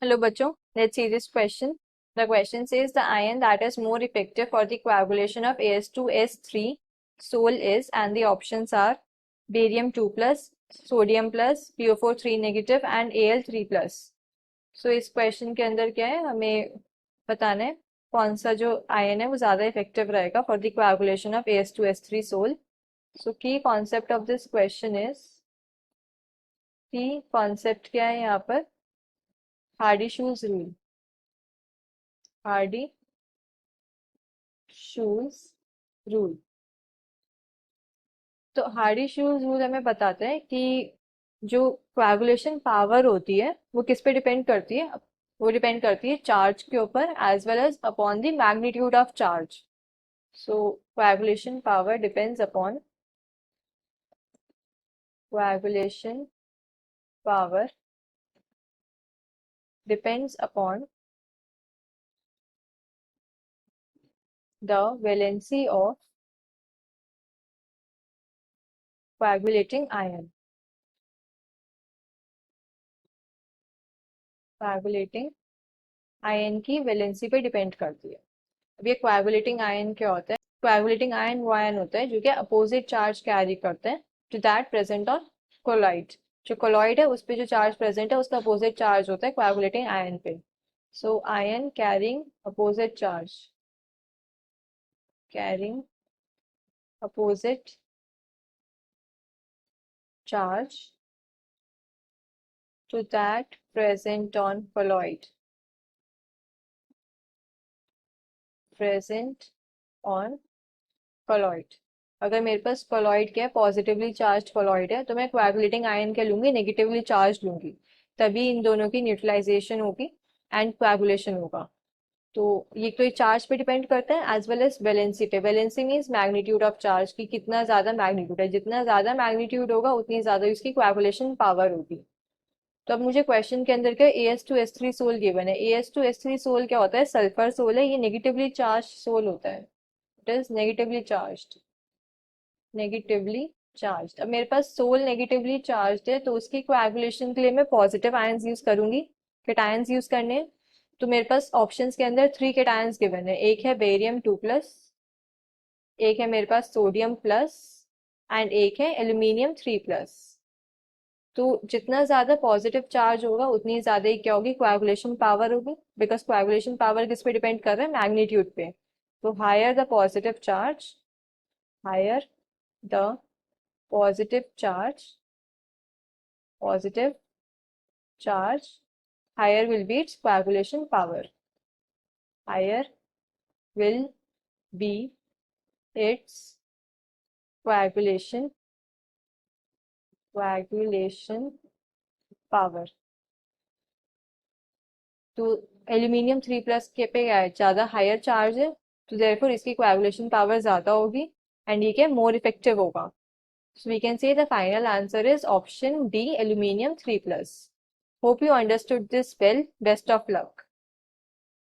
Hello, बच्चों. Let's see this question. The question says the ion that is more effective for the coagulation of As2S3 Sol is, and the options are barium 2 plus, sodium plus, PO4 3 negative and Al 3 plus. So इस question के अंदर क्या है, हमें बताना है कौन सा जो आयन है वो ज्यादा इफेक्टिव रहेगा for the coagulation of As2S3 Sol. So key concept of this question is, की कॉन्सेप्ट क्या है यहाँ पर, Hardy shoes rule. Hardy shoes rule. तो हार्डी शूज रूल हमें बताते हैं कि जो कोएगुलेशन पावर होती है वो किस पे डिपेंड करती है. वो डिपेंड करती है चार्ज के ऊपर as well as upon the magnitude of charge. So coagulation power depends upon coagulation power depends upon the valency of coagulating ion. coagulating ion की वैलेंसी पे डिपेंड करती है. अब ये कोएगुलेटिंग आयन क्या होता है? कोएगुलेटिंग आयन वो आयन होता है जो कि अपोजिट चार्ज कैरी करते हैं to that present on colloid. जो कोलॉइड है उस पे जो चार्ज प्रेजेंट है उसका अपोजिट चार्ज होता है कोएगुलेटिंग आयन पे. So ion carrying opposite charge, carrying opposite charge to that present on colloid, present on colloid. अगर मेरे पास colloid क्या है, पॉजिटिवली चार्ज colloid है, तो मैं coagulating आयन क्या लूंगी, नेगेटिवली चार्ज लूंगी. तभी इन दोनों की न्यूट्रलाइजेशन होगी एंड coagulation होगा. तो ये तो चार्ज पे डिपेंड करता है एज वेल एज वैलेंसी पे. Valency means magnitude of charge की कितना ज्यादा मैग्नीट्यूड है. जितना ज्यादा मैग्नीट्यूड होगा उतनी ज्यादा इसकी coagulation पावर होगी. तो अब मुझे क्वेश्चन के अंदर क्या, As2S3 सोल गिवन है. As2S3 सोल क्या होता है? सल्फर सोल है. ये नेगेटिवली चार्ज सोल होता है. It is negatively charged, negatively charged. अब मेरे पास सोल नेगेटिवली चार्ज्ड है तो उसकी कोएगुलेशन के लिए मैं पॉजिटिव आयंस यूज करूंगी, केटायंस यूज करने हैं. तो मेरे पास ऑप्शंस के अंदर 3 केटायंस गिवन है. एक है बेरियम 2 प्लस, एक है मेरे पास सोडियम प्लस एंड एक है एल्यूमिनियम 3 प्लस. तो जितना ज्यादा पॉजिटिव चार्ज होगा उतनी ज्यादा ही क्या होगी, कोएगुलेशन पावर होगी. बिकॉज कोएगुलेशन पावर किस पे डिपेंड कर रहा है, मैग्नीट्यूड पे. तो higher the positive charge, higher the positive charge, positive charge, higher will be its coagulation power, higher will be its coagulation power. तो एल्यूमिनियम 3 प्लस के पे क्या है, ज्यादा हायर चार्ज है, तो देयरफॉर इसकी कोएगुलेशन पावर ज्यादा होगी एंड ये क्या मोर इफेक्टिव होगा. So we can say the final answer is option D, aluminium 3 plus. Hope you understood this well. Best of luck.